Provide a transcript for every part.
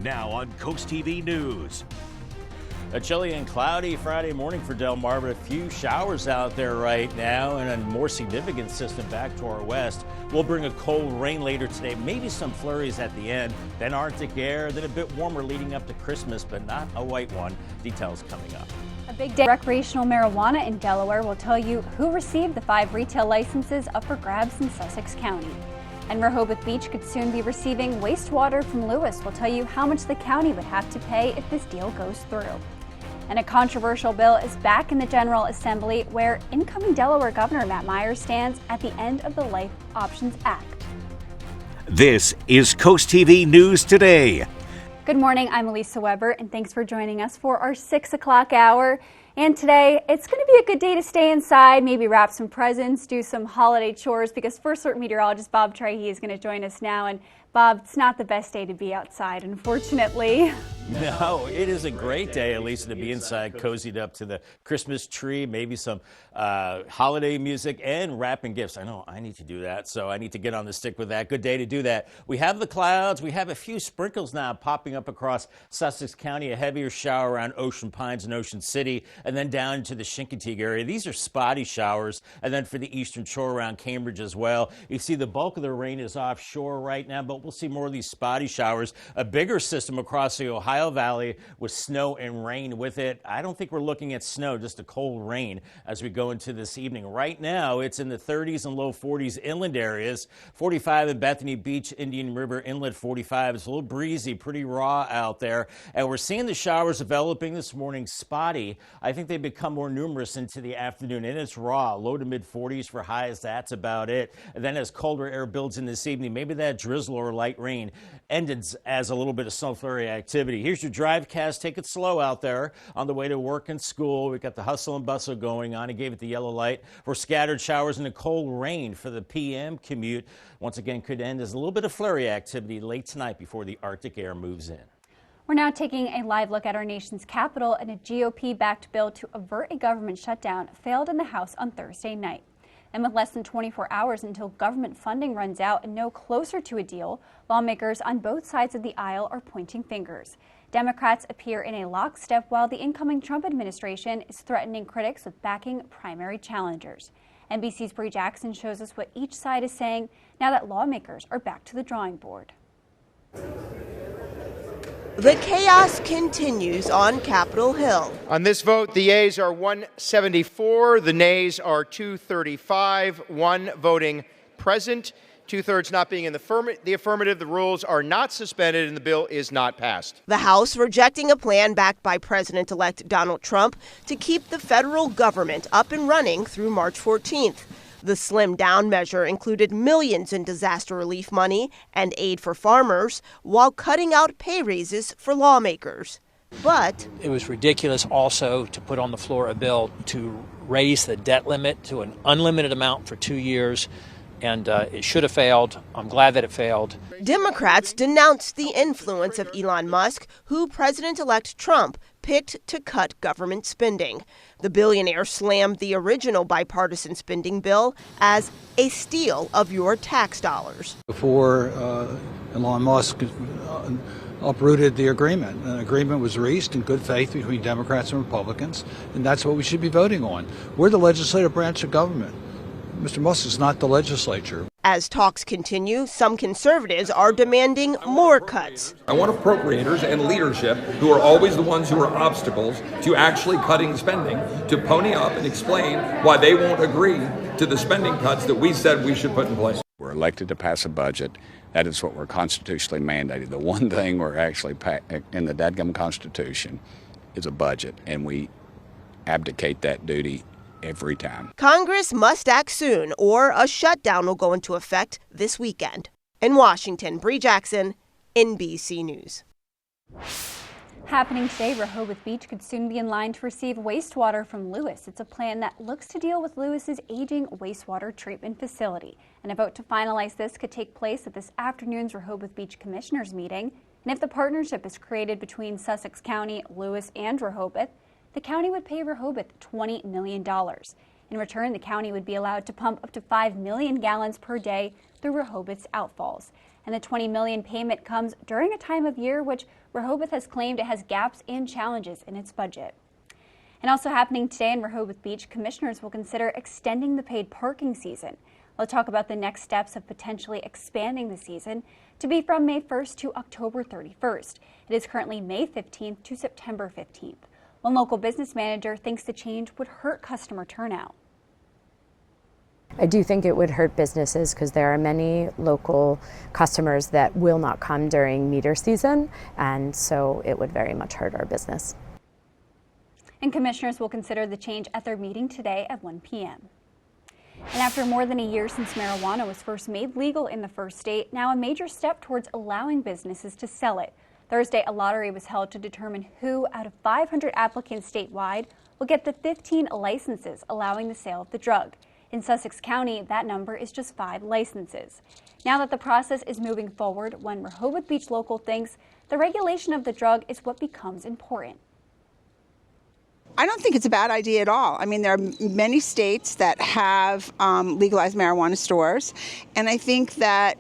Now on CoastTV News. A chilly and cloudy Friday morning for Delmar, but a few showers out there right now, and a more significant system back to our west will bring a cold rain later today, maybe some flurries at the end, then Arctic air, then a bit warmer leading up to Christmas, but not a white one. Details coming up. A big day. Recreational marijuana in Delaware will tell you who received the 5 retail licenses up for grabs in Sussex County. And Rehoboth Beach could soon be receiving wastewater from Lewes. We'll tell you how much the county would have to pay if this deal goes through. And a controversial bill is back in the General Assembly, where incoming Delaware Governor Matt Myers stands at the end of the Life Options Act. This is CoastTV News Today. Good morning, I'm Elisa Weber, and thanks for joining us for our 6 o'clock hour. And today, it's going to be a good day to stay inside, maybe wrap some presents, do some holiday chores, because First Alert meteorologist Bob Trahey is going to join us now. And Bob, it's not the best day to be outside, unfortunately. No, it is a great day, Elisa, to be inside, cozied up to the Christmas tree, maybe some holiday music and wrapping gifts. I know I need to do that, so I need to get on the stick with that. Good day to do that. We have the clouds. We have a few sprinkles now popping up across Sussex County, a heavier shower around Ocean Pines and Ocean City, and then down into the Chincoteague area. These are spotty showers, and then for the eastern shore around Cambridge as well. You see the bulk of the rain is offshore right now, but we'll see more of these spotty showers. A bigger system across the Ohio Valley with snow and rain with it. I don't think we're looking at snow, just a cold rain as we go into this evening. Right now, it's in the 30s and low 40s inland areas. 45 in Bethany Beach, Indian River Inlet 45. It's a little breezy, pretty raw out there. And we're seeing the showers developing this morning spotty. I think they become more numerous into the afternoon, and it's raw. Low to mid 40s for highs. That's about it. And then as colder air builds in this evening, maybe that drizzle or light rain ends as a little bit of snow flurry activity. Here's your drive cast. Take it slow out there on the way to work and school. We've got the hustle and bustle going on. I gave it the yellow light for scattered showers and a cold rain for the PM commute. Once again, could end as a little bit of flurry activity late tonight before the Arctic air moves in. We're now taking a live look at our nation's capital, and a GOP-backed bill to avert a government shutdown failed in the House on Thursday night. And with less than 24 hours until government funding runs out and no closer to a deal, lawmakers on both sides of the aisle are pointing fingers. Democrats appear in a lockstep while the incoming Trump administration is threatening critics with backing primary challengers. NBC's Bree Jackson shows us what each side is saying now that lawmakers are back to the drawing board. The chaos continues on Capitol Hill. On this vote, the yeas are 174, the nays are 235, one voting present, two-thirds not being in the affirmative. The rules are not suspended and the bill is not passed. The House rejecting a plan backed by President-elect Donald Trump to keep the federal government up and running through March 14th. The slimmed-down measure included millions in disaster relief money and aid for farmers, while cutting out pay raises for lawmakers. But it was ridiculous also to put on the floor a bill to raise the debt limit to an unlimited amount for 2 years, and it should have failed. I'm glad that it failed. Democrats denounced the influence of Elon Musk, who President-elect Trump picked to cut government spending. The billionaire slammed the original bipartisan spending bill as a steal of your tax dollars. Before Elon Musk uprooted the agreement, an agreement was reached in good faith between Democrats and Republicans, and that's what we should be voting on. We're the legislative branch of government. Mr. Musk is not the legislature. As talks continue, some conservatives are demanding more cuts. I want appropriators and leadership, who are always the ones who are obstacles to actually cutting spending, to pony up and explain why they won't agree to the spending cuts that we said we should put in place. We're elected to pass a budget. That is what we're constitutionally mandated. The one thing we're actually in the dadgum Constitution is a budget, and we abdicate that duty every time. Congress must act soon, or a shutdown will go into effect this weekend. In Washington, Bree Jackson, NBC News. Happening today, Rehoboth Beach could soon be in line to receive wastewater from Lewes. It's a plan that looks to deal with Lewes's aging wastewater treatment facility. And a vote to finalize this could take place at this afternoon's Rehoboth Beach Commissioners meeting. And if the partnership is created between Sussex County, Lewes, and Rehoboth, the county would pay Rehoboth $20 million. In return, the county would be allowed to pump up to 5 million gallons per day through Rehoboth's outfalls. And the $20 million payment comes during a time of year which Rehoboth has claimed it has gaps and challenges in its budget. And also happening today in Rehoboth Beach, commissioners will consider extending the paid parking season. We'll talk about the next steps of potentially expanding the season to be from May 1st to October 31st. It is currently May 15th to September 15th. One local business manager thinks the change would hurt customer turnout. I do think it would hurt businesses because there are many local customers that will not come during meter season, and so it would very much hurt our business. And commissioners will consider the change at their meeting today at 1 p.m. And after more than a year since marijuana was first made legal in the first state, now a major step towards allowing businesses to sell it. Thursday, a lottery was held to determine who, out of 500 applicants statewide, will get the 15 licenses allowing the sale of the drug. In Sussex County, that number is just 5 licenses. Now that the process is moving forward, one Rehoboth Beach local thinks the regulation of the drug is what becomes important. I don't think it's a bad idea at all. I mean, there are many states that have legalized marijuana stores, and I think that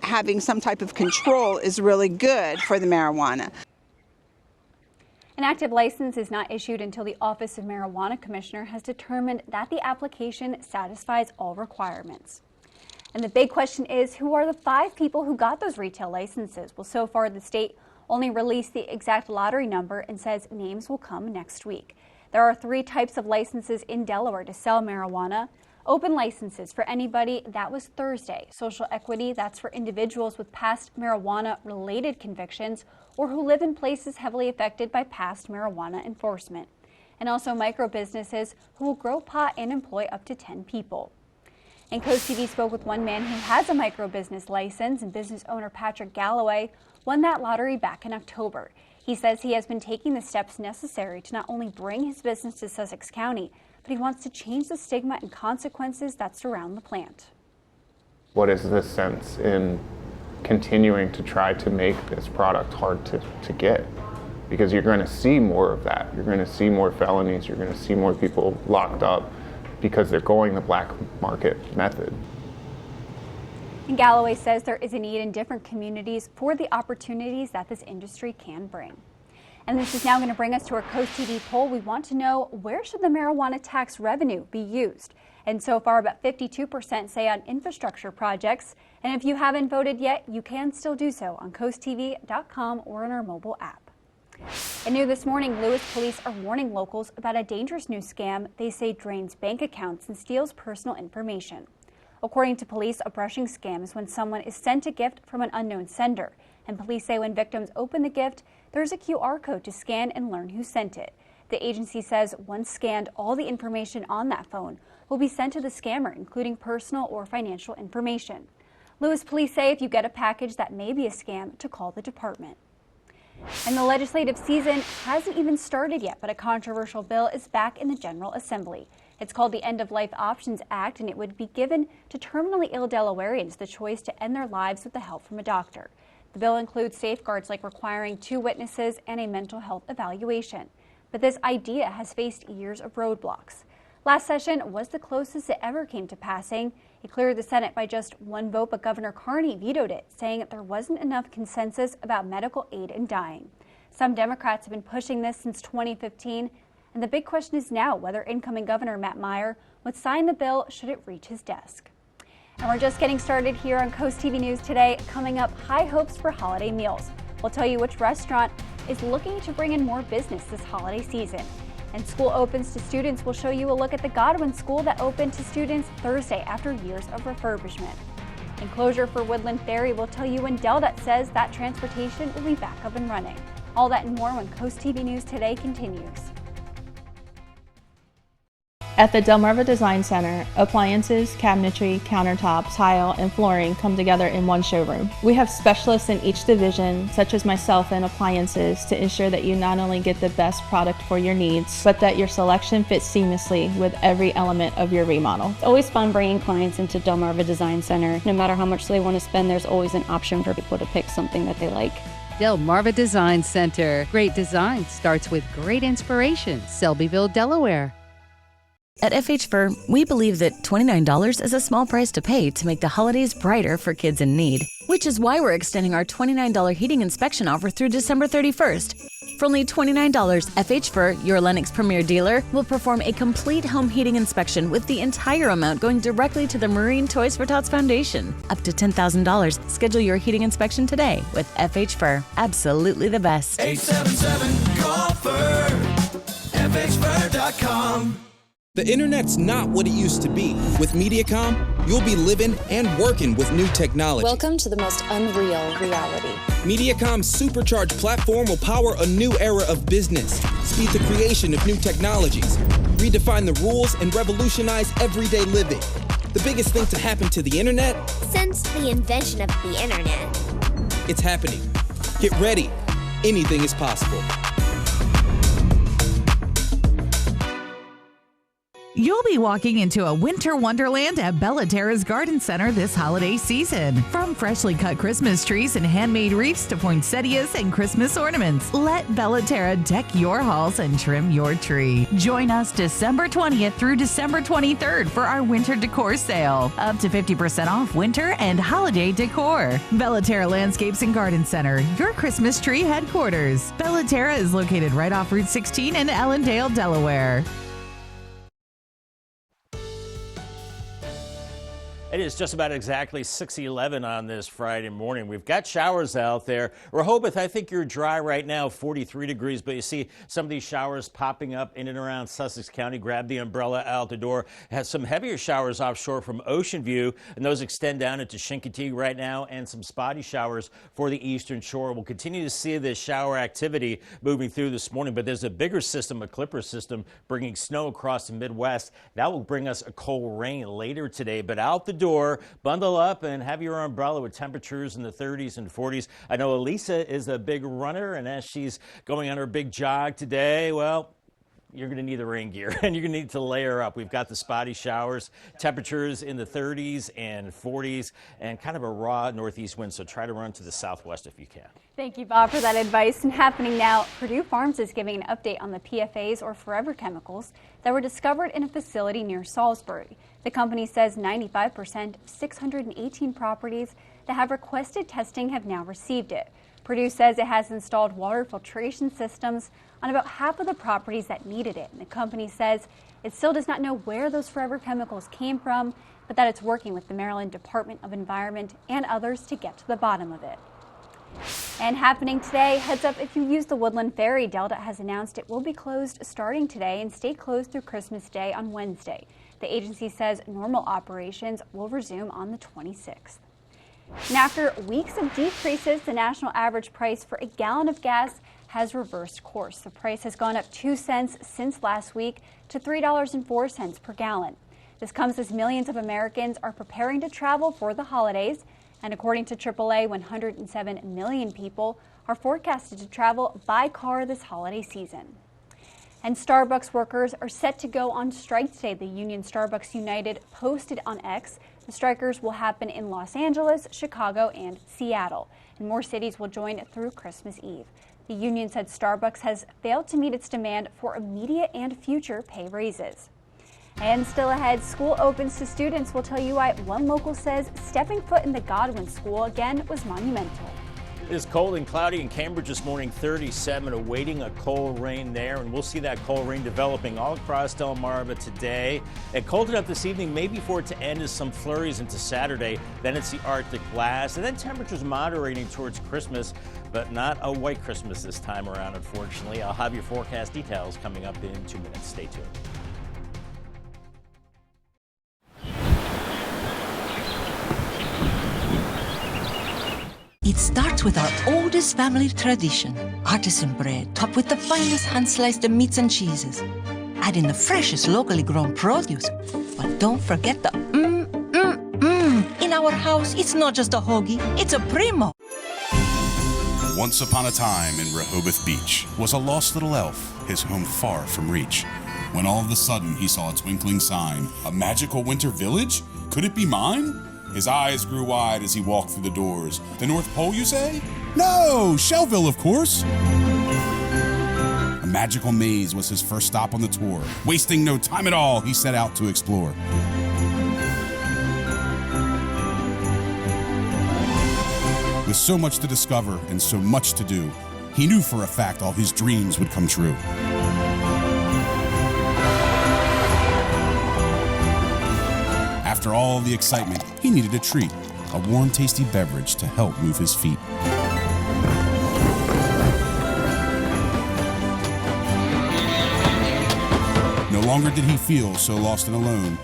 having some type of control is really good for the marijuana. An active license is not issued until the Office of Marijuana Commissioner has determined that the application satisfies all requirements. And the big question is, who are the 5 people who got those retail licenses? Well, so far the state only released the exact lottery number and says names will come next week. There are 3 types of licenses in Delaware to sell marijuana. Open licenses for anybody, that was Thursday. Social equity, that's for individuals with past marijuana-related convictions or who live in places heavily affected by past marijuana enforcement. And also micro businesses who will grow pot and employ up to 10 people. And CoastTV spoke with one man who has a micro business license, and business owner Patrick Galloway won that lottery back in October. He says he has been taking the steps necessary to not only bring his business to Sussex County, but he wants to change the stigma and consequences that surround the plant. What is the sense in continuing to try to make this product hard to get? Because you're going to see more of that. You're going to see more felonies. You're going to see more people locked up because they're going the black market method. And Galloway says there is a need in different communities for the opportunities that this industry can bring. And this is now going to bring us to our CoastTV poll. We want to know, where should the marijuana tax revenue be used? And so far, about 52% say on infrastructure projects. And if you haven't voted yet, you can still do so on coasttv.com or on our mobile app. And new this morning, Lewes police are warning locals about a dangerous new scam they say drains bank accounts and steals personal information. According to police, a brushing scam is when someone is sent a gift from an unknown sender. And police say when victims open the gift, there's a QR code to scan and learn who sent it. The agency says once scanned, all the information on that phone will be sent to the scammer, including personal or financial information. Lewes police say if you get a package that may be a scam, to call the department. And the legislative season hasn't even started yet, but a controversial bill is back in the General Assembly. It's called the End of Life Options Act, and it would be given to terminally ill Delawareans the choice to end their lives with the help from a doctor. The bill includes safeguards like requiring 2 witnesses and a mental health evaluation. But this idea has faced years of roadblocks. Last session was the closest it ever came to passing. It cleared the Senate by just 1 vote, but Governor Carney vetoed it, saying there wasn't enough consensus about medical aid in dying. Some Democrats have been pushing this since 2015, and the big question is now whether incoming Governor Matt Meyer would sign the bill should it reach his desk. And we're just getting started here on CoastTV News today. Coming up, high hopes for holiday meals. We'll tell you which restaurant is looking to bring in more business this holiday season. And school opens to students. We'll show you a look at the Godwin School that opened to students Thursday after years of refurbishment. And closure for Woodland Ferry will tell you when Deldet says that transportation will be back up and running. All that and more when CoastTV News Today continues. At the Delmarva Design Center, appliances, cabinetry, countertops, tile, and flooring come together in one showroom. We have specialists in each division, such as myself in appliances, to ensure that you not only get the best product for your needs, but that your selection fits seamlessly with every element of your remodel. It's always fun bringing clients into Delmarva Design Center. No matter how much they want to spend, there's always an option for people to pick something that they like. Delmarva Design Center. Great design starts with great inspiration. Selbyville, Delaware. At FH Fur, we believe that $29 is a small price to pay to make the holidays brighter for kids in need, which is why we're extending our $29 heating inspection offer through December 31st. For only $29, FH Fur, your Lennox Premier dealer, will perform a complete home heating inspection with the entire amount going directly to the Marine Toys for Tots Foundation. Up to $10,000. Schedule your heating inspection today with FH Fur. Absolutely the best. 877-GOLFER. FHFur.com. The internet's not what it used to be. With Mediacom, you'll be living and working with new technology. Welcome to the most unreal reality. Mediacom's supercharged platform will power a new era of business, speed the creation of new technologies, redefine the rules, and revolutionize everyday living. The biggest thing to happen to the internet? Since the invention of the internet. It's happening. Get ready. Anything is possible. You'll be walking into a winter wonderland at Bellaterra's Garden Center this holiday season. From freshly cut Christmas trees and handmade wreaths to poinsettias and Christmas ornaments, let Bellaterra deck your halls and trim your tree. Join us December 20th through December 23rd for our winter decor sale. Up to 50% off winter and holiday decor. Bellaterra Landscapes and Garden Center, your Christmas tree headquarters. Bellaterra is located right off Route 16 in Allendale, Delaware. It is just about exactly 6:11 on this Friday morning. We've got showers out there. Rehoboth, I think you're dry right now, 43 degrees, but you see some of these showers popping up in and around Sussex County. Grab the umbrella out the door. Has some heavier showers offshore from Ocean View, and those extend down into Chincoteague right now, and some spotty showers for the eastern shore. We'll continue to see this shower activity moving through this morning, but there's a bigger system, a Clipper system, bringing snow across the Midwest. That will bring us a cold rain later today, but out the door, bundle up and have your umbrella with temperatures in the 30s and 40s. I know Elisa is a big runner, and as she's going on her big jog today, well, you're going to need the rain gear and you're going to need to layer up. We've got the spotty showers, temperatures in the 30s and 40s, and kind of a raw northeast wind, so try to run to the southwest if you can. Thank you, Bob, for that advice. And happening now, Purdue Farms is giving an update on the PFAS, or forever chemicals, that were discovered in a facility near Salisbury. The company says 95% of 618 properties that have requested testing have now received it. Purdue says it has installed water filtration systems on about half of the properties that needed it. And the company says it still does not know where those forever chemicals came from, but that it's working with the Maryland Department of Environment and others to get to the bottom of it. And happening today, heads up if you use the Woodland Ferry. Delta has announced it will be closed starting today and stay closed through Christmas Day on Wednesday. The agency says normal operations will resume on the 26th. And after weeks of decreases, the national average price for a gallon of gas has reversed course. The price has gone up 2 cents since last week to $3.04 per gallon. This comes as millions of Americans are preparing to travel for the holidays. And according to AAA, 107 million people are forecasted to travel by car this holiday season. And Starbucks workers are set to go on strike today. The union Starbucks United posted on X. The strikers will happen in Los Angeles, Chicago, and Seattle. And more cities will join through Christmas Eve. The union said Starbucks has failed to meet its demand for immediate and future pay raises. And still ahead, school opens to students. We'll tell you why one local says stepping foot in the Godwin School again was monumental. It is cold and cloudy in Cambridge this morning, 37, awaiting a cold rain there, and we'll see that cold rain developing all across Delmarva today. And cold enough this evening, maybe for it to end as some flurries into Saturday. Then it's the Arctic blast, and then temperatures moderating towards Christmas, but not a white Christmas this time around, unfortunately. I'll have your forecast details coming up in 2 minutes. Stay tuned. It starts with our oldest family tradition, artisan bread topped with the finest hand-sliced meats and cheeses. Add in the freshest locally grown produce, but don't forget the In our house, it's not just a hoagie, it's a primo. Once upon a time in Rehoboth Beach was a lost little elf, his home far from reach. When all of a sudden he saw a twinkling sign, a magical winter village? Could it be mine? His eyes grew wide as he walked through the doors. The North Pole, you say? No, Shellville, of course. A magical maze was his first stop on the tour. Wasting no time at all, he set out to explore. With so much to discover and so much to do, he knew for a fact all his dreams would come true. After all the excitement, he needed a treat, a warm, tasty beverage to help move his feet. No longer did he feel so lost and alone.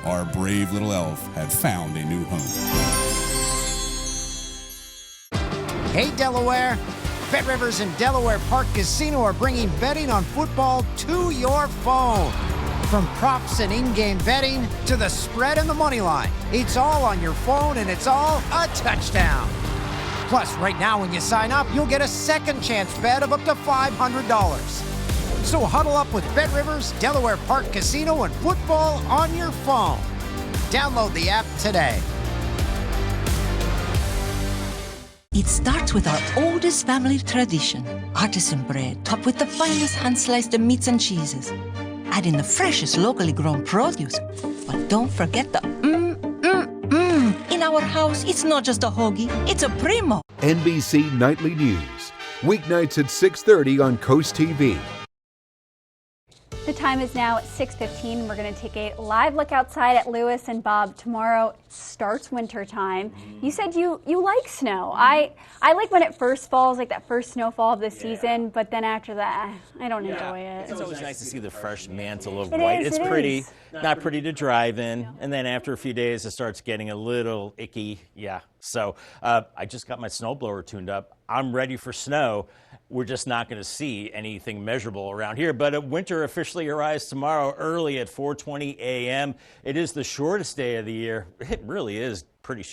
Our brave little elf had found a new home. Hey, Delaware! Bet Rivers and Delaware Park Casino are bringing betting on football to your phone. From props and in-game betting to the spread and the money line, it's all on your phone and it's all a touchdown. Plus, right now when you sign up, you'll get a second chance bet of up to $500. So huddle up with Bet Rivers, Delaware Park Casino, and football on your phone. Download the app today. It starts with our oldest family tradition, artisan bread topped with the finest hand-sliced meats and cheeses. Add in the freshest locally grown produce. But don't forget the In our house, it's not just a hoagie, it's a primo. NBC Nightly News, weeknights at 6:30 on CoastTV. The time is now 6:15. We're going to take a live look outside at Lewes. And Bob, tomorrow starts winter time. You said you like snow. I like when it first falls, like that first snowfall of the season, but then after that, I don't enjoy it. It's always nice to see the fresh mantle of It white. is, It's it pretty, is. not pretty to drive in. And then after a few days, it starts getting a little icky. Yeah. So I just got my snowblower tuned up. I'm ready for snow. We're just not going to see anything measurable around here. But winter officially arrives tomorrow early at 4:20 a.m. It is the shortest day of the year. It really is pretty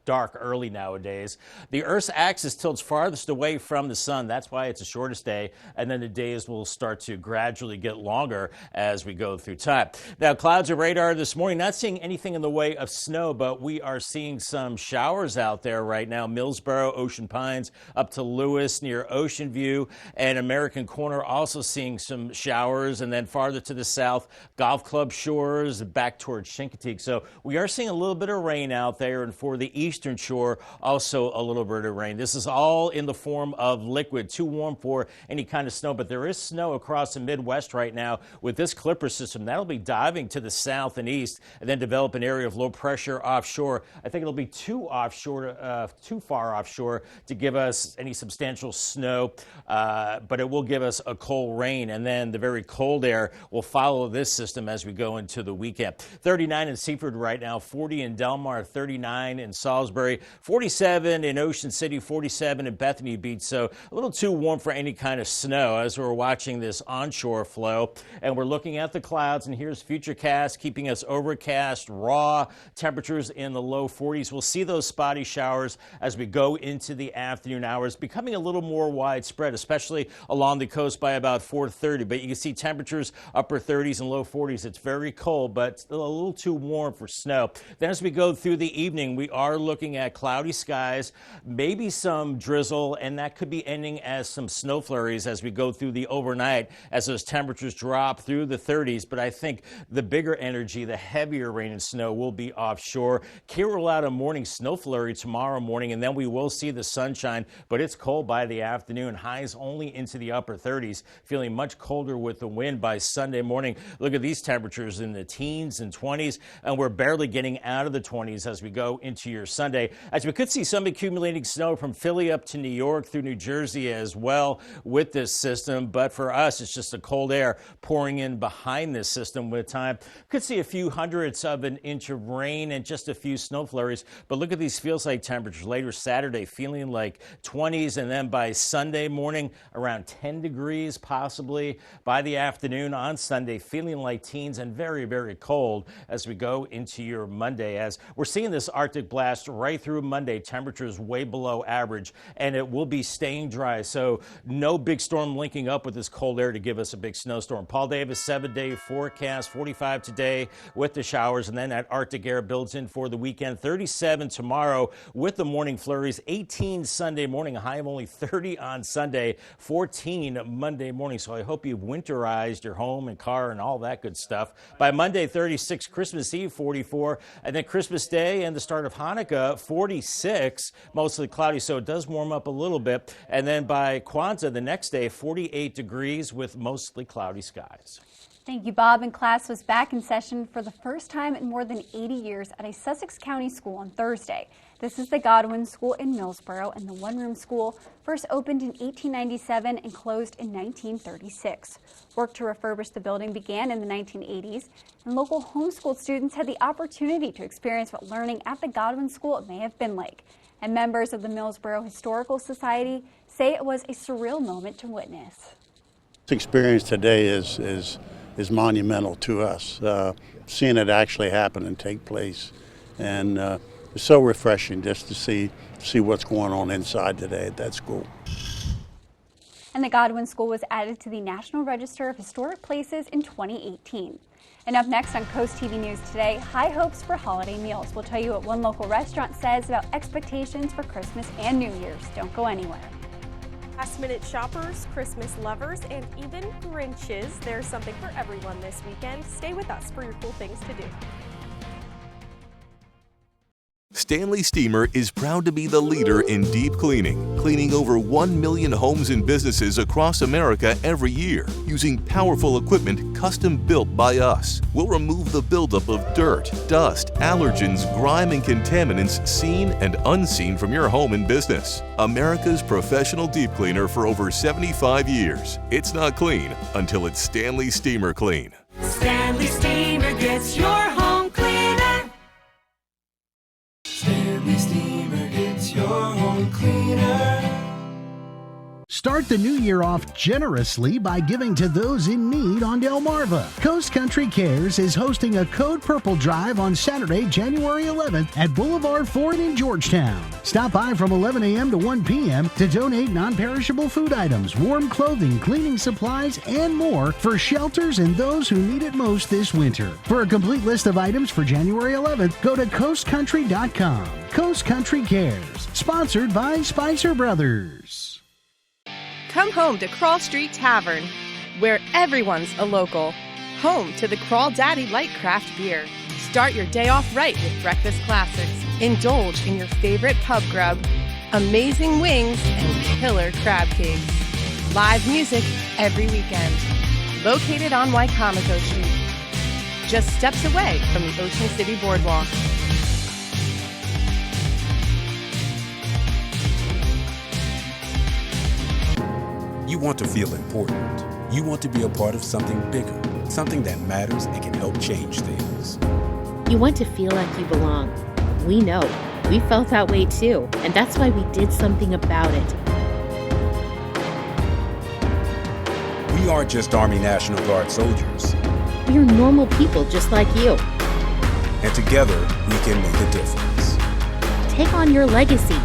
dark early nowadays. The Earth's axis tilts farthest away from the sun. That's why it's the shortest day. And then the days will start to gradually get longer as we go through time. Now, clouds and radar this morning, not seeing anything in the way of snow, but we are seeing some showers out there right now. Millsboro, Ocean Pines, up to Lewes near Ocean View, and American Corner also seeing some showers. And then farther to the south, Golf Club Shores, back towards Chincoteague. So we are seeing a little bit of rain out there. And for the eastern shore, also a little bit of rain. This is all in the form of liquid, too warm for any kind of snow, but there is snow across the Midwest right now with this Clipper system. That'll be diving to the south and east and then develop an area of low pressure offshore. I think it'll be too far offshore to give us any substantial snow, but it will give us a cold rain, and then the very cold air will follow this system as we go into the weekend. 39 in Seaford right now, 40 in Delmar, 39 in Salisbury, 47 in Ocean City, 47 in Bethany Beach. So a little too warm for any kind of snow as we're watching this onshore flow. And we're looking at the clouds, and here's Futurecast keeping us overcast, raw temperatures in the low 40s. We'll see those spotty showers as we go into the afternoon hours, becoming a little more widespread, especially along the coast by about 4:30. But you can see temperatures upper 30s and low 40s. It's very cold, but still a little too warm for snow. Then as we go through the evening, we are looking at cloudy skies, maybe some drizzle, and that could be ending as some snow flurries as we go through the overnight as those temperatures drop through the 30s. But I think the bigger energy, the heavier rain and snow will be offshore. Can't rule out a morning snow flurry tomorrow morning, and then we will see the sunshine, but it's cold by the afternoon. Highs only into the upper 30s, feeling much colder with the wind by Sunday morning. Look at these temperatures in the teens and 20s, and we're barely getting out of the 20s as we go into your Sunday, as we could see some accumulating snow from Philly up to New York through New Jersey as well with this system. But for us, it's just the cold air pouring in behind this system with time. Could see a few hundredths of an inch of rain and just a few snow flurries. But look at these feels like temperatures later Saturday, feeling like 20s, and then by Sunday morning around 10 degrees possibly. By the afternoon on Sunday, feeling like teens and very, very cold as we go into your Monday, as we're seeing this this Arctic blast right through Monday. Temperatures way below average, and it will be staying dry. So no big storm linking up with this cold air to give us a big snowstorm. Paul Davis, 7-day forecast, 45 today with the showers, and then that Arctic air builds in for the weekend. 37 tomorrow with the morning flurries, 18 Sunday morning, a high of only 30 on Sunday, 14 Monday morning. So I hope you've winterized your home and car and all that good stuff. By Monday, 36, Christmas Eve, 44, and then Christmas Day and the start of Hanukkah, 46, mostly cloudy, so it does warm up a little bit. And then by Kwanzaa, the next day, 48 degrees with mostly cloudy skies. Thank you, Bob. And class was back in session for the first time in more than 80 years at a Sussex County school on Thursday. This is the Godwin School in Millsboro, and the one-room school first opened in 1897 and closed in 1936. Work to refurbish the building began in the 1980s, and local homeschooled students had the opportunity to experience what learning at the Godwin School may have been like. And members of the Millsboro Historical Society say it was a surreal moment to witness. This experience today is monumental to us, seeing it actually happen and take place, and it's so refreshing just to see what's going on inside today at that school. And the Godwin School was added to the National Register of Historic Places in 2018. And up next on Coast TV News today, high hopes for holiday meals. We'll tell you what one local restaurant says about expectations for Christmas and New Year's. Don't go anywhere. Last-minute shoppers, Christmas lovers, and even Grinches. There's something for everyone this weekend. Stay with us for your cool things to do. Stanley Steamer is proud to be the leader in deep cleaning, cleaning over 1 million homes and businesses across America every year, using powerful equipment custom built by us. We'll remove the buildup of dirt, dust, allergens, grime, and contaminants seen and unseen from your home and business. America's professional deep cleaner for over 75 years. It's not clean until it's Stanley Steamer Clean. Stanley Steamer gets your home cleaner. Stanley Steamer gets your home cleaner. Start the new year off generously by giving to those in need on Delmarva. Coast Country Cares is hosting a Code Purple Drive on Saturday, January 11th at Boulevard Ford in Georgetown. Stop by from 11 a.m. to 1 p.m. to donate non-perishable food items, warm clothing, cleaning supplies, and more for shelters and those who need it most this winter. For a complete list of items for January 11th, go to coastcountry.com. Coast Country Cares, sponsored by Spicer Brothers. Come home to Crawl Street Tavern, where everyone's a local. Home to the Crawl Daddy Light Craft Beer. Start your day off right with breakfast classics. Indulge in your favorite pub grub, amazing wings, and killer crab cakes. Live music every weekend. Located on Waikomico Street, just steps away from the Ocean City Boardwalk. You want to feel important. You want to be a part of something bigger, something that matters and can help change things. You want to feel like you belong. We know. We felt that way too, and that's why we did something about it. We aren't just Army National Guard soldiers. We are normal people just like you. And together, we can make a difference. Take on your legacy.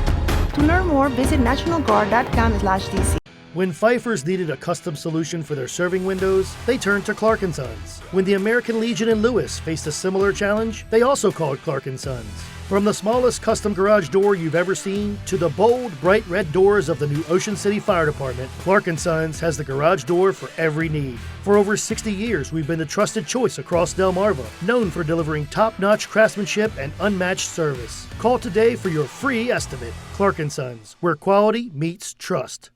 To learn more, visit nationalguard.com/DC. When Pfeiffer's needed a custom solution for their serving windows, they turned to Clark & Sons. When the American Legion in Lewes faced a similar challenge, they also called Clark & Sons. From the smallest custom garage door you've ever seen to the bold, bright red doors of the new Ocean City Fire Department, Clark & Sons has the garage door for every need. For over 60 years, we've been the trusted choice across Delmarva, known for delivering top-notch craftsmanship and unmatched service. Call today for your free estimate. Clark & Sons, where quality meets trust.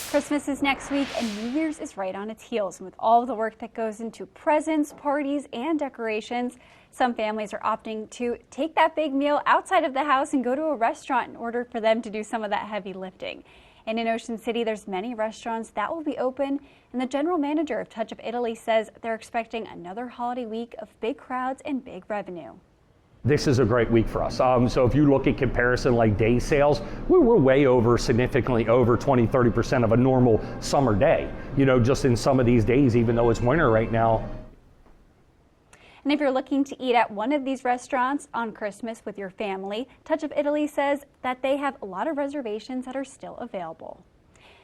Christmas is next week and New Year's is right on its heels. And with all of the work that goes into presents, parties, and decorations, some families are opting to take that big meal outside of the house and go to a restaurant in order for them to do some of that heavy lifting. And in Ocean City, there's many restaurants that will be open, and the general manager of Touch of Italy says they're expecting another holiday week of big crowds and big revenue. This is a great week for us. So if you look at comparison like day sales, we're way over, significantly over 20-30% of a normal summer day. You know, just in some of these days, even though it's winter right now. And if you're looking to eat at one of these restaurants on Christmas with your family, Touch of Italy says that they have a lot of reservations that are still available.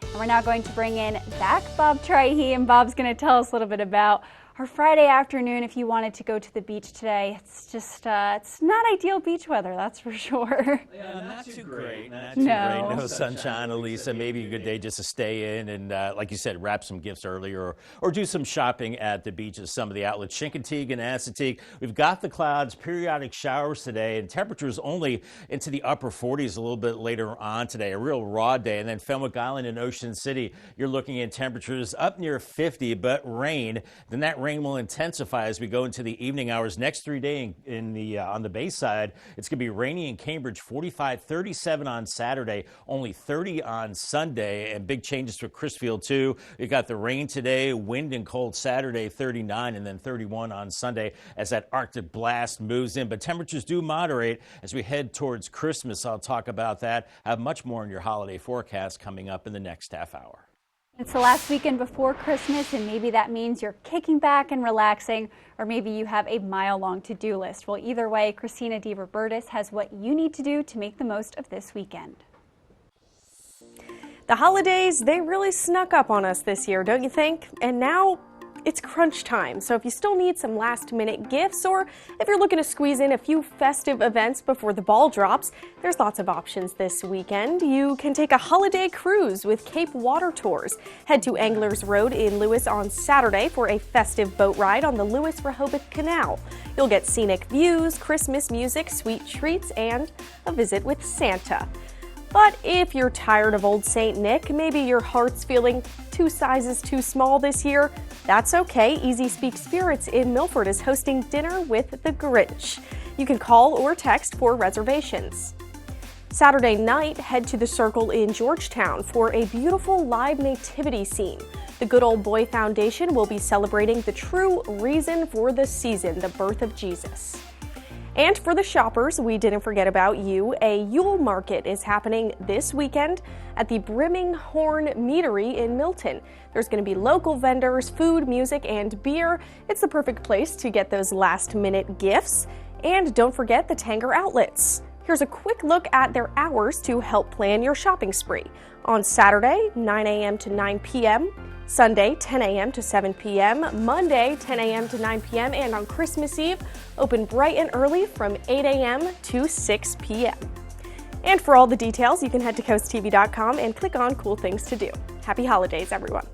And we're now going to bring in back Bob Trihey, and Bob's going to tell us a little bit about our Friday afternoon. If you wanted to go to the beach today, it's just it's not ideal beach weather, that's for sure. Yeah, not too great. Not too great. No sunshine, Elisa. Maybe a good day just to stay in and, like you said, wrap some gifts earlier or do some shopping at the beach at some of the outlets. Chincoteague and Assateague. We've got the clouds, periodic showers today, and temperatures only into the upper 40s a little bit later on today. A real raw day. And then Fenwick Island and Ocean City, you're looking at temperatures up near 50, but rain. Then that rain will intensify as we go into the evening hours. Next 3 days on the Bay side, it's going to be rainy in Cambridge, 45, 37 on Saturday, only 30 on Sunday, and big changes for Crisfield too. We got the rain today, wind and cold Saturday, 39, and then 31 on Sunday as that Arctic blast moves in. But temperatures do moderate as we head towards Christmas. I'll talk about that. I have much more in your holiday forecast coming up in the next half hour. It's the last weekend before Christmas, and maybe that means you're kicking back and relaxing, or maybe you have a mile-long to-do list. Well, either way, Christina DeRobertis has what you need to do to make the most of this weekend. The holidays, they really snuck up on us this year, don't you think? And now it's crunch time, so if you still need some last-minute gifts, or if you're looking to squeeze in a few festive events before the ball drops, there's lots of options this weekend. You can take a holiday cruise with Cape Water Tours. Head to Anglers Road in Lewes on Saturday for a festive boat ride on the Lewes-Rehoboth Canal. You'll get scenic views, Christmas music, sweet treats, and a visit with Santa. But if you're tired of Old St. Nick, maybe your heart's feeling 2 sizes too small this year, that's okay. Easy Speak Spirits in Milford is hosting Dinner with the Grinch. You can call or text for reservations. Saturday night, head to the Circle in Georgetown for a beautiful live nativity scene. The Good Old Boy Foundation will be celebrating the true reason for the season, the birth of Jesus. And for the shoppers, we didn't forget about you. A Yule Market is happening this weekend at the Brimming Horn Meadery in Milton. There's going to be local vendors, food, music, and beer. It's the perfect place to get those last-minute gifts. And don't forget the Tanger outlets. Here's a quick look at their hours to help plan your shopping spree. On Saturday, 9 a.m. to 9 p.m., Sunday, 10 a.m. to 7 p.m., Monday, 10 a.m. to 9 p.m., and on Christmas Eve, open bright and early from 8 a.m. to 6 p.m. And for all the details, you can head to CoastTV.com and click on Cool Things to Do. Happy holidays, everyone.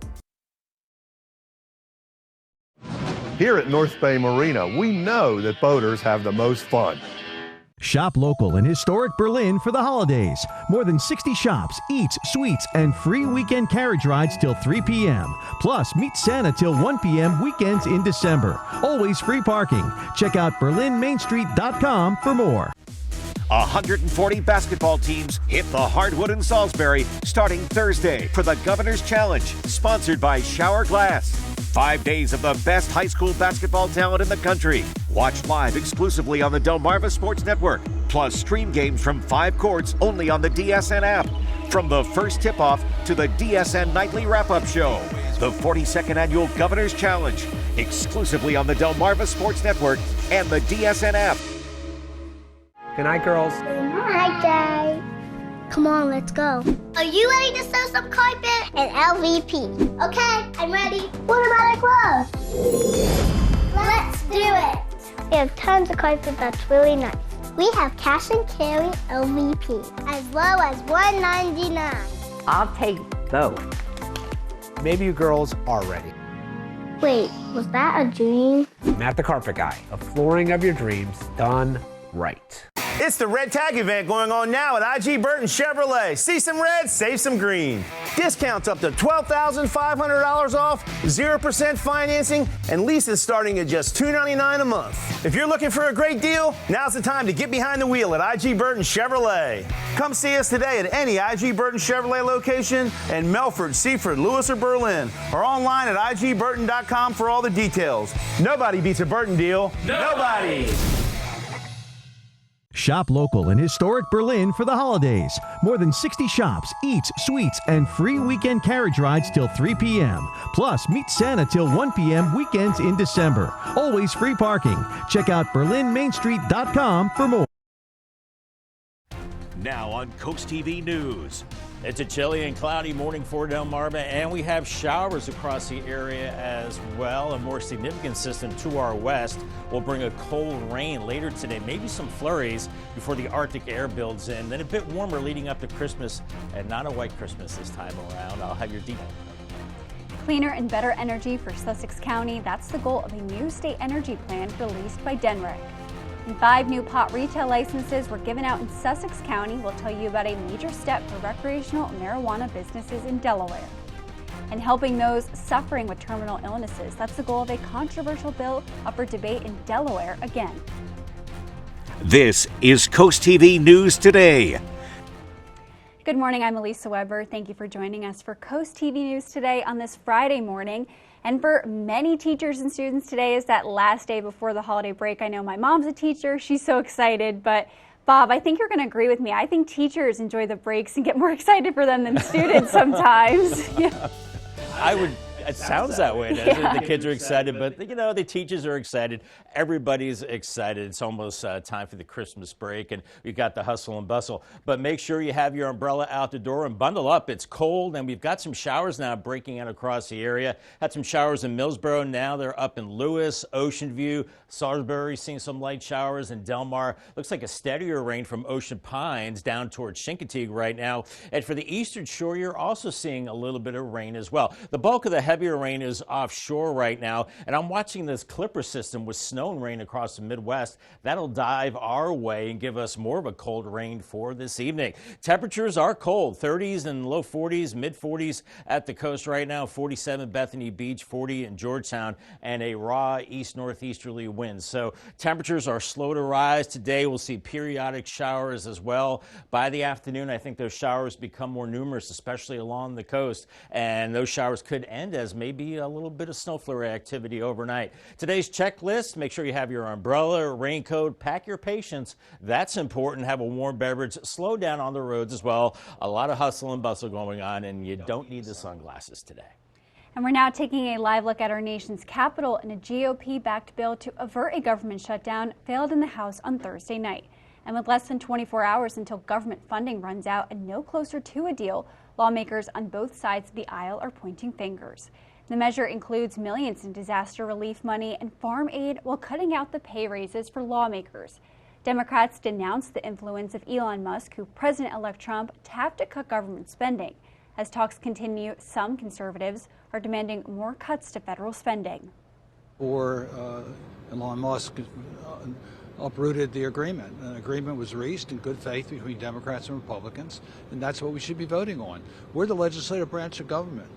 Here at North Bay Marina, we know that boaters have the most fun. Shop local in historic Berlin for the holidays. More than 60 shops, eats, suites, and free weekend carriage rides till 3 p.m. Plus, meet Santa till 1 p.m. weekends in December. Always free parking. Check out BerlinMainStreet.com for more. 140 basketball teams hit the hardwood in Salisbury starting Thursday for the Governor's Challenge, sponsored by Shower Glass. 5 days of the best high school basketball talent in the country. Watch live exclusively on the Delmarva Sports Network. Plus stream games from 5 courts only on the DSN app. From the first tip-off to the DSN Nightly Wrap-Up Show. The 42nd Annual Governor's Challenge, exclusively on the Delmarva Sports Network and the DSN app. Good night, girls. Good night, Dad. Come on, let's go. Are you ready to sew some carpet? And LVP. Okay, I'm ready. What about our clothes? Let's do it. We have tons of carpet that's really nice. We have cash and carry LVP as low as $1.99. I'll take both. Maybe you girls are ready. Wait, was that a dream? Matt the Carpet Guy, the flooring of your dreams done right. It's the Red Tag event going on now at IG Burton Chevrolet. See some red, save some green. Discounts up to $12,500 off, 0% financing, and leases starting at just $299 a month. If you're looking for a great deal, now's the time to get behind the wheel at IG Burton Chevrolet. Come see us today at any IG Burton Chevrolet location in Melford, Seaford, Lewes, or Berlin, or online at igburton.com for all the details. Nobody beats a Burton deal. Nobody! Shop local in historic Berlin for the holidays. More than 60 shops, eats, suites, and free weekend carriage rides till 3 p.m. Plus, meet Santa till 1 p.m. weekends in December. Always free parking. Check out BerlinMainStreet.com for more. Now on Coast TV News. It's a chilly and cloudy morning for Delmarva, and we have showers across the area as well. A more significant system to our west will bring a cold rain later today, maybe some flurries before the Arctic air builds in. Then a bit warmer leading up to Christmas, and not a white Christmas this time around. I'll have your details. Cleaner and better energy for Sussex County. That's the goal of a new state energy plan released by DENREC. And 5 new pot retail licenses were given out in Sussex County. We'll tell you about a major step for recreational marijuana businesses in Delaware. And helping those suffering with terminal illnesses. That's the goal of a controversial bill up for debate in Delaware again. This is Coast TV News Today. Good morning, I'm Elisa Weber. Thank you for joining us for Coast TV News Today on this Friday morning. And for many teachers and students, today is that last day before the holiday break. I know my mom's a teacher. She's so excited. But Bob, I think you're going to agree with me. I think teachers enjoy the breaks and get more excited for them than students sometimes. Yeah. It sounds that way. Yeah. The kids are excited, but the teachers are excited. Everybody's excited. It's almost time for the Christmas break, and we've got the hustle and bustle. But make sure you have your umbrella out the door and bundle up. It's cold, and we've got some showers now breaking out across the area. Had some showers in Millsboro. Now they're up in Lewes, Ocean View, Salisbury, seeing some light showers in Delmar. Looks like a steadier rain from Ocean Pines down towards Chincoteague right now. And for the eastern shore, you're also seeing a little bit of rain as well. The bulk of the heavier rain is offshore right now, and I'm watching this Clipper system with snow and rain across the Midwest. That'll dive our way and give us more of a cold rain for this evening. Temperatures are cold, 30s and low 40s, mid 40s at the coast right now, 47 Bethany Beach, 40 in Georgetown, and a raw east-northeasterly wind. So temperatures are slow to rise. Today we'll see periodic showers as well. By the afternoon, I think those showers become more numerous, especially along the coast, and those showers could end as maybe a little bit of snow flurry activity overnight. Today's checklist: make sure you have your umbrella, raincoat, pack your patience. That's important. Have a warm beverage. Slow down on the roads as well. A lot of hustle and bustle going on, and you don't need the sunglasses today. And we're now taking a live look at our nation's capital, and a GOP-backed bill to avert a government shutdown failed in the House on Thursday night. And with less than 24 hours until government funding runs out and no closer to a deal, lawmakers on both sides of the aisle are pointing fingers. The measure includes millions in disaster relief money and farm aid while cutting out the pay raises for lawmakers. Democrats denounced the influence of Elon Musk, who President-elect Trump tapped to cut government spending. As talks continue, some conservatives are demanding more cuts to federal spending. Elon Musk uprooted the agreement. An agreement was reached in good faith between Democrats and Republicans, and that's what we should be voting on. We're the legislative branch of government.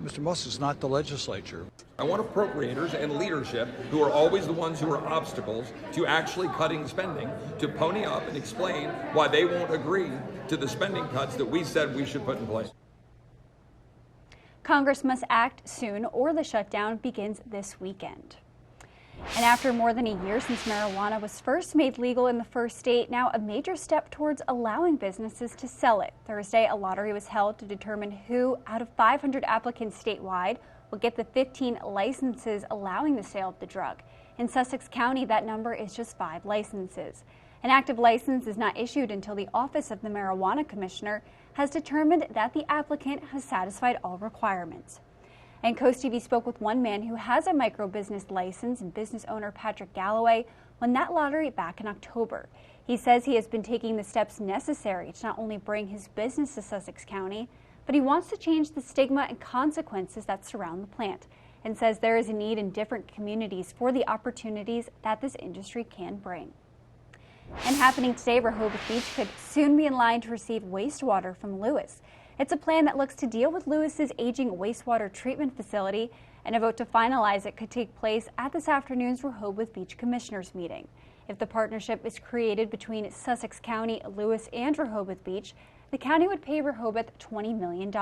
Mr. Musk is not the legislature. I want appropriators and leadership, who are always the ones who are obstacles to actually cutting spending, to pony up and explain why they won't agree to the spending cuts that we said we should put in place. Congress must act soon, or the shutdown begins this weekend. And after more than a year since marijuana was first made legal in the first state, now a major step towards allowing businesses to sell it. Thursday, a lottery was held to determine who, out of 500 applicants statewide, will get the 15 licenses allowing the sale of the drug. In Sussex County, that number is just 5 licenses. An active license is not issued until the Office of the Marijuana Commissioner has determined that the applicant has satisfied all requirements. And Coast TV spoke with one man who has a micro-business license, and business owner Patrick Galloway won that lottery back in October. He says he has been taking the steps necessary to not only bring his business to Sussex County, but he wants to change the stigma and consequences that surround the plant, and says there is a need in different communities for the opportunities that this industry can bring. And happening today, Rehoboth Beach could soon be in line to receive wastewater from Lewes. It's a plan that looks to deal with Lewes's aging wastewater treatment facility, and a vote to finalize it could take place at this afternoon's Rehoboth Beach Commissioners meeting. If the partnership is created between Sussex County, Lewes, and Rehoboth Beach, the county would pay Rehoboth $20 million.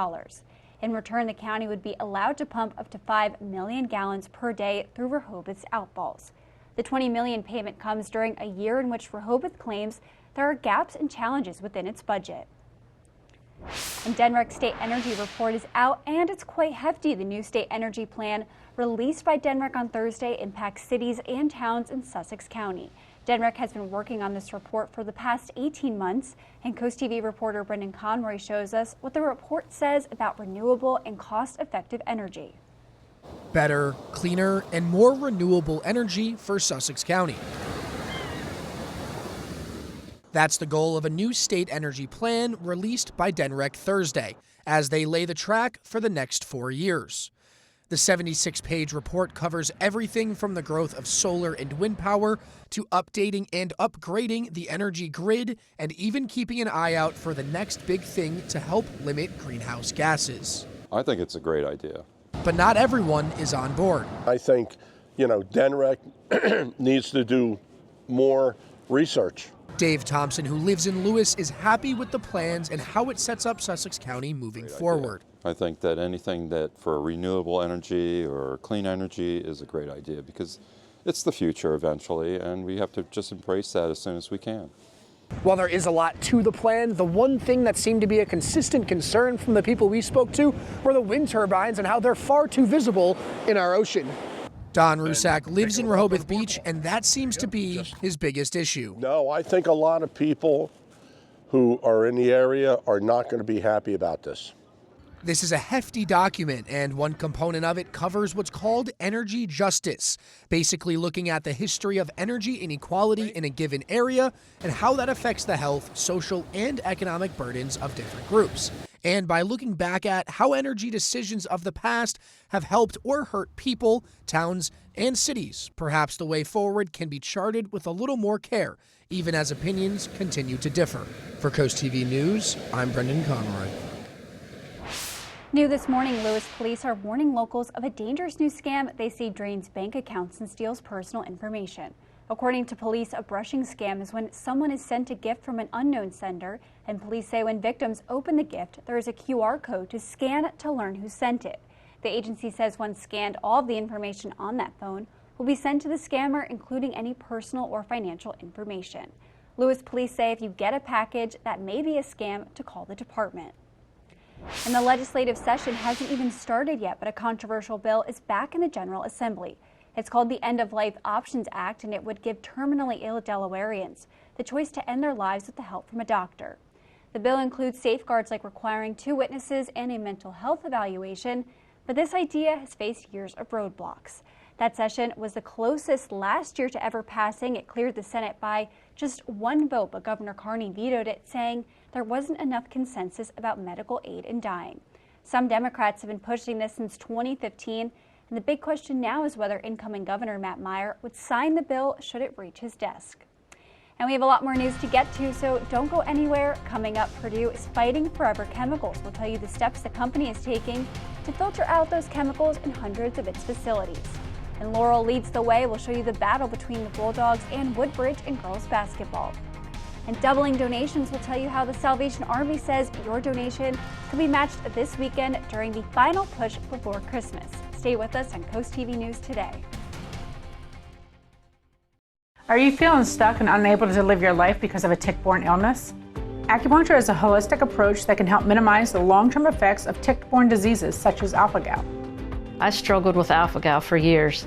In return, the county would be allowed to pump up to 5 million gallons per day through Rehoboth's outfalls. The $20 million payment comes during a year in which Rehoboth claims there are gaps and challenges within its budget. And Denmark's state energy report is out, and it's quite hefty. The new state energy plan released by Denmark on Thursday impacts cities and towns in Sussex County. Denmark has been working on this report for the past 18 months, and CoastTV reporter Brendan Conroy shows us what the report says about renewable and cost-effective energy. Better, cleaner, and more renewable energy for Sussex County. That's the goal of a new state energy plan released by Denmark Thursday, as they lay the track for the next 4 years. The 76-page report covers everything from the growth of solar and wind power to updating and upgrading the energy grid and even keeping an eye out for the next big thing to help limit greenhouse gases. I think it's a great idea. But not everyone is on board. I think, Denmark needs to do more research. Dave Thompson, who lives in Lewes, is happy with the plans and how it sets up Sussex County moving forward. I think that anything that for renewable energy or clean energy is a great idea because it's the future eventually, and we have to just embrace that as soon as we can. While there is a lot to the plan, the one thing that seemed to be a consistent concern from the people we spoke to were the wind turbines and how they're far too visible in our ocean. Don Rusak lives in Rehoboth Beach, and that seems to be his biggest issue. No, I think a lot of people who are in the area are not going to be happy about this. This is a hefty document, and one component of it covers what's called energy justice, basically looking at the history of energy inequality in a given area and how that affects the health, social, and economic burdens of different groups. And by looking back at how energy decisions of the past have helped or hurt people, towns, and cities, perhaps the way forward can be charted with a little more care, even as opinions continue to differ. For CoastTV News, I'm Brendan Conroy. New this morning, Lewes police are warning locals of a dangerous new scam they say drains bank accounts and steals personal information. According to police, a brushing scam is when someone is sent a gift from an unknown sender, and police say when victims open the gift, there is a QR code to scan to learn who sent it. The agency says once scanned, all of the information on that phone will be sent to the scammer, including any personal or financial information. Lewes police say if you get a package that may be a scam, to call the department. And the legislative session hasn't even started yet, but a controversial bill is back in the General Assembly. It's called the End of Life Options Act, and it would give terminally ill Delawareans the choice to end their lives with the help from a doctor. The bill includes safeguards like requiring 2 witnesses and a mental health evaluation, but this idea has faced years of roadblocks. That session was the closest last year to ever passing. It cleared the Senate by just 1 vote, but Governor Carney vetoed it, saying there wasn't enough consensus about medical aid in dying. Some Democrats have been pushing this since 2015, and the big question now is whether incoming Governor Matt Meyer would sign the bill should it reach his desk. And we have a lot more news to get to, so don't go anywhere. Coming up, Purdue is fighting forever chemicals. We'll tell you the steps the company is taking to filter out those chemicals in hundreds of its facilities. And Laurel leads the way. We'll show you the battle between the Bulldogs and Woodbridge in girls basketball. And doubling donations will tell you how the Salvation Army says your donation can be matched this weekend during the final push before Christmas. Stay with us on CoastTV News Today. Are you feeling stuck and unable to live your life because of a tick-borne illness? Acupuncture is a holistic approach that can help minimize the long-term effects of tick-borne diseases such as alpha-gal. I struggled with alpha-gal for years,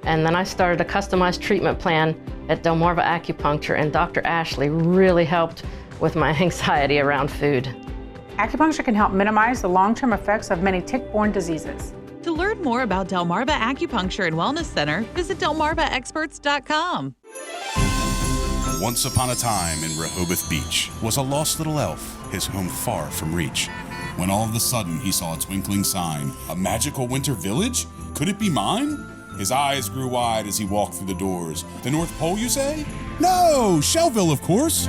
and then I started a customized treatment plan at Delmarva Acupuncture, and Dr. Ashley really helped with my anxiety around food. Acupuncture can help minimize the long-term effects of many tick-borne diseases. To learn more about Delmarva Acupuncture and Wellness Center, visit delmarvaexperts.com. Once upon a time in Rehoboth Beach was a lost little elf, his home far from reach. When all of a sudden he saw a twinkling sign. A magical winter village? Could it be mine? His eyes grew wide as he walked through the doors. The North Pole, you say? No, Shellville, of course.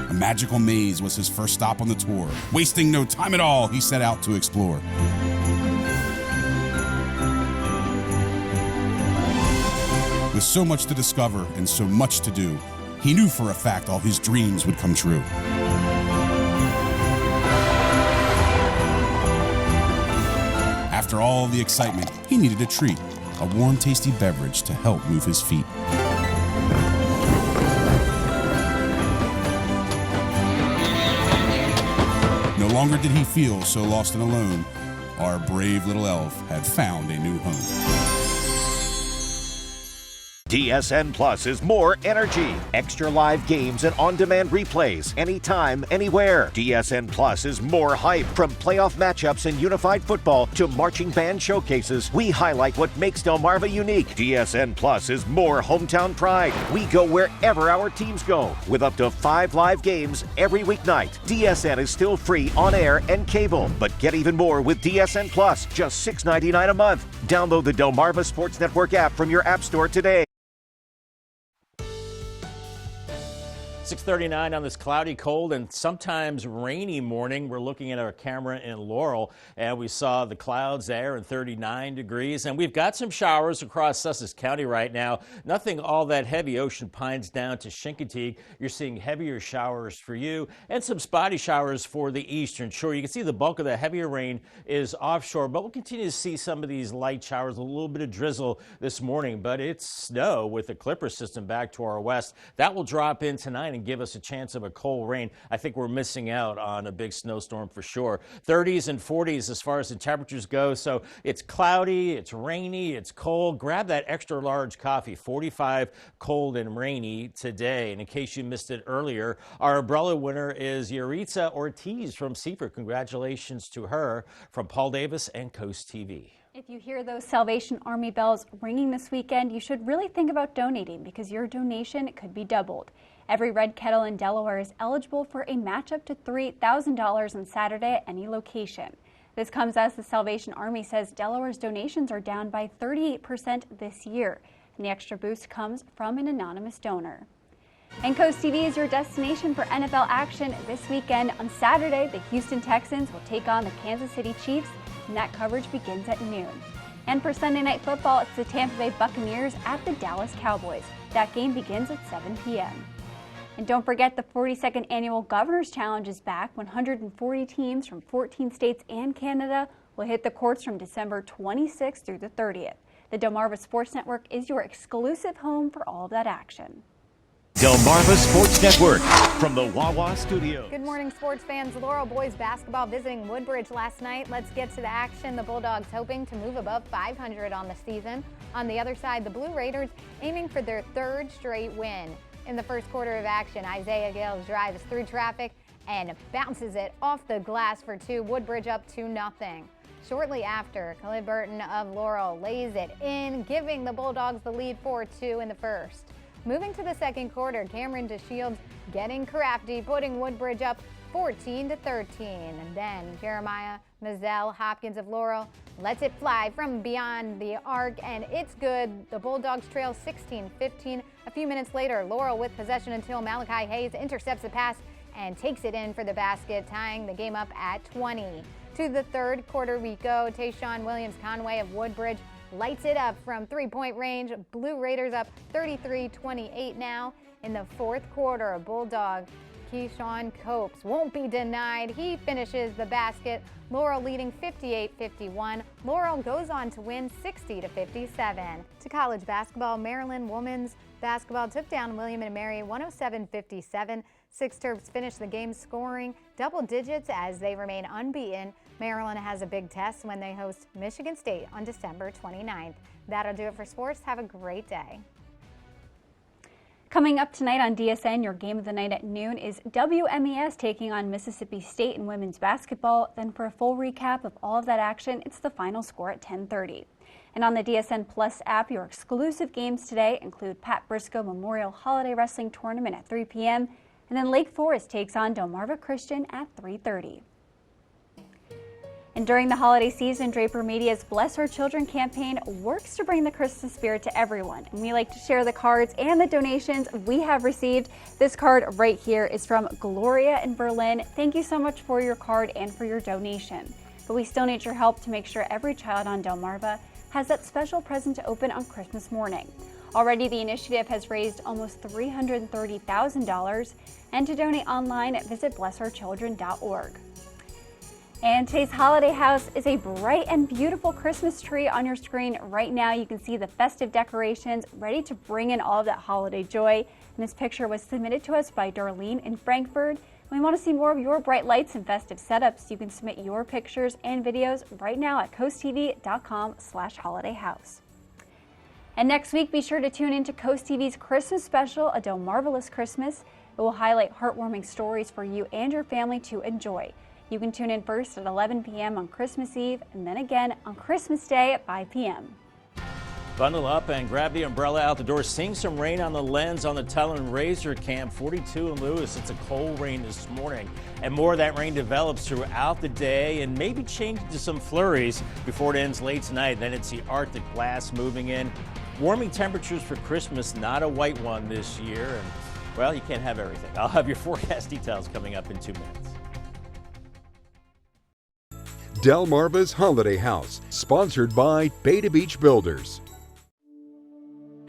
A magical maze was his first stop on the tour. Wasting no time at all, he set out to explore. With so much to discover and so much to do, he knew for a fact all his dreams would come true. After all the excitement, he needed a treat, a warm, tasty beverage to help move his feet. longer did he feel so lost and alone. Our brave little elf had found a new home. DSN Plus is more energy, extra live games and on-demand replays anytime, anywhere. DSN Plus is more hype. From playoff matchups in unified football to marching band showcases, we highlight what makes Delmarva unique. DSN Plus is more hometown pride. We go wherever our teams go with up to 5 live games every weeknight. DSN is still free on air and cable, but get even more with DSN Plus, just $6.99 a month. Download the Delmarva Sports Network app from your app store today. 6:39 on this cloudy, cold, and sometimes rainy morning. We're looking at our camera in Laurel, and we saw the clouds there and 39 degrees. And we've got some showers across Sussex County right now. Nothing all that heavy. Ocean Pines down to Chincoteague. You're seeing heavier showers for you and some spotty showers for the eastern shore. You can see the bulk of the heavier rain is offshore, but we'll continue to see some of these light showers, a little bit of drizzle this morning. But it's snow with the Clipper system back to our west. That will drop in tonight and give us a chance of a cold rain. I think we're missing out on a big snowstorm for sure. 30s and 40s as far as the temperatures go. So it's cloudy, it's rainy, it's cold. Grab that extra large coffee. 45 cold and rainy today. And in case you missed it earlier, our umbrella winner is Yaritza Ortiz from Seaford. Congratulations to her from Paul Davis and Coast TV. If you hear those Salvation Army bells ringing this weekend, you should really think about donating because your donation could be doubled. Every Red Kettle in Delaware is eligible for a match up to $3,000 on Saturday at any location. This comes as the Salvation Army says Delaware's donations are down by 38% this year, and the extra boost comes from an anonymous donor. And Coast TV is your destination for NFL action this weekend. On Saturday, the Houston Texans will take on the Kansas City Chiefs, and that coverage begins at noon. And for Sunday Night Football, it's the Tampa Bay Buccaneers at the Dallas Cowboys. That game begins at 7 p.m. And don't forget the 42nd Annual Governor's Challenge is back. 140 teams from 14 states and Canada will hit the courts from December 26th through the 30th. The Delmarva Sports Network is your exclusive home for all of that action. Delmarva Sports Network from the Wawa Studio. Good morning, sports fans. Laurel boys basketball visiting Woodbridge last night. Let's get to the action. The Bulldogs hoping to move above 500 on the season. On the other side, the Blue Raiders aiming for their 3rd straight win. In the first quarter of action, Isaiah Gales drives through traffic and bounces it off the glass for 2. Woodbridge up 2-0. Shortly after, Khalid Burton of Laurel lays it in, giving the Bulldogs the lead 4-2 in the first. Moving to the second quarter, Cameron DeShields getting crafty, putting Woodbridge up 14-13. And then Jeremiah Mazzell Hopkins of Laurel lets it fly from beyond the arc, and it's good. The Bulldogs trail 16-15. A few minutes later, Laurel with possession until Malachi Hayes intercepts the pass and takes it in for the basket, tying the game up at 20. To the third quarter we go. Tayshawn Williams-Conway of Woodbridge lights it up from 3-point range. Blue Raiders up 33-28 now. In the fourth quarter, Bulldog Keyshawn Copes won't be denied. He finishes the basket. Laurel leading 58-51. Laurel goes on to win 60-57. To college basketball, Maryland women's basketball took down William & Mary 107-57. Six Terps finished the game scoring double digits as they remain unbeaten. Maryland has a big test when they host Michigan State on December 29th. That'll do it for sports. Have a great day. Coming up tonight on DSN, your game of the night at noon is WMES taking on Mississippi State in women's basketball. Then for a full recap of all of that action, it's the final score at 10:30. And on the DSN Plus app, your exclusive games today include Pat Briscoe Memorial Holiday Wrestling Tournament at 3 p.m. And then Lake Forest takes on Delmarva Christian at 3:30. And during the holiday season, Draper Media's Bless Our Children campaign works to bring the Christmas spirit to everyone. And we like to share the cards and the donations we have received. This card right here is from Gloria in Berlin. Thank you so much for your card and for your donation. But we still need your help to make sure every child on Delmarva has that special present to open on Christmas morning. Already, the initiative has raised almost $330,000. And to donate online, visit blessourchildren.org. And today's holiday house is a bright and beautiful Christmas tree on your screen right now. You can see the festive decorations ready to bring in all of that holiday joy. And this picture was submitted to us by Darlene in Frankfurt. We want to see more of your bright lights and festive setups. You can submit your pictures and videos right now at coasttv.com/holidayhouse. And next week, be sure to tune into Coast TV's Christmas special, A Delmarvelous Christmas. It will highlight heartwarming stories for you and your family to enjoy. You can tune in first at 11 p.m. on Christmas Eve and then again on Christmas Day at 5 p.m. Bundle up and grab the umbrella out the door. Seeing some rain on the lens on the Tunnel and Razor Camp, 42 in Lewes. It's a cold rain this morning. And more of that rain develops throughout the day and maybe change to some flurries before it ends late tonight. Then it's the Arctic blast moving in. Warming temperatures for Christmas, not a white one this year. And, well, you can't have everything. I'll have your forecast details coming up in 2 minutes. Delmarva's Holiday House, sponsored by Beta Beach Builders.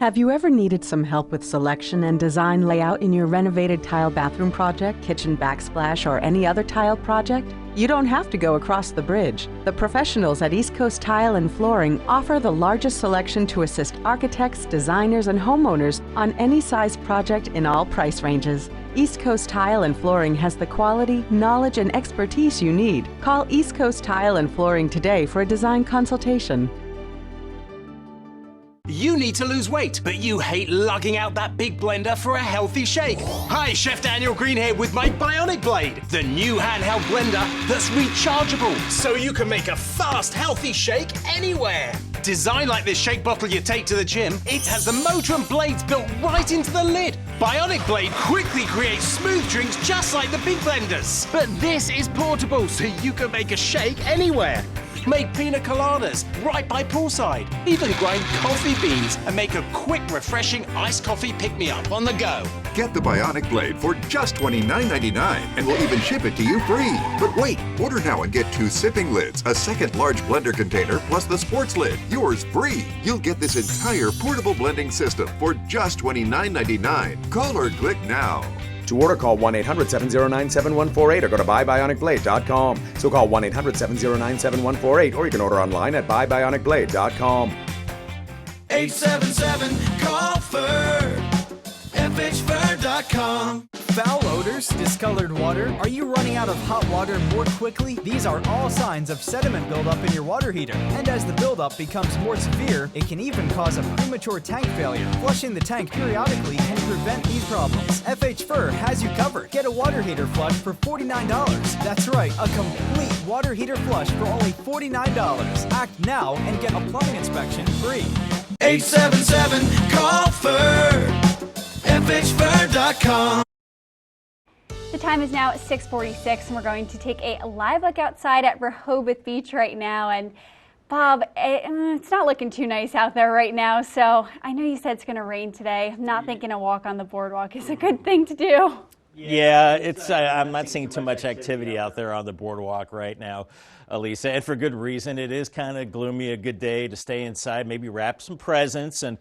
Have you ever needed some help with selection and design layout in your renovated tile bathroom project, kitchen backsplash, or any other tile project? You don't have to go across the bridge. The professionals at East Coast Tile and Flooring offer the largest selection to assist architects, designers, and homeowners on any size project in all price ranges. East Coast Tile and Flooring has the quality, knowledge, and expertise you need. Call East Coast Tile and Flooring today for a design consultation. You need to lose weight, but you hate lugging out that big blender for a healthy shake. Hi, Chef Daniel Green here with my Bionic Blade, the new handheld blender that's rechargeable, so you can make a fast, healthy shake anywhere. Designed like this shake bottle you take to the gym, it has the motor and blades built right into the lid. Bionic Blade quickly creates smooth drinks just like the big blenders. But this is portable, so you can make a shake anywhere. Make pina coladas right by poolside. Even grind coffee beans and make a quick, refreshing iced coffee pick-me-up on the go. Get the Bionic Blade for just $29.99 and we'll even ship it to you free. But wait, order now and get 2 sipping lids, a second large blender container, plus the sports lid. Yours free. You'll get this entire portable blending system for just $29.99. Call or click now. To order, call 1-800-709-7148 or go to buybionicblade.com. So call 1-800-709-7148 or you can order online at buybionicblade.com. 877-CALL-FUR, FHFur.com. Foul odors, discolored water. Are you running out of hot water more quickly? These are all signs of sediment buildup in your water heater. And as the buildup becomes more severe, it can even cause a premature tank failure. Flushing the tank periodically can prevent these problems. FH Fur has you covered. Get a water heater flush for $49. That's right, a complete water heater flush for only $49. Act now and get a plumbing inspection free. 877-CALL-FUR, FHFur.com. The time is now 6:46 and we're going to take a live look outside at Rehoboth Beach right now. And Bob, it's not looking too nice out there right now, so I know you said it's going to rain today. I'm not thinking a walk on the boardwalk is a good thing to do. Yeah, it's. I'm not seeing too much activity out there on the boardwalk right now, Elisa, and for good reason. It is kind of gloomy, a good day to stay inside, maybe wrap some presents, and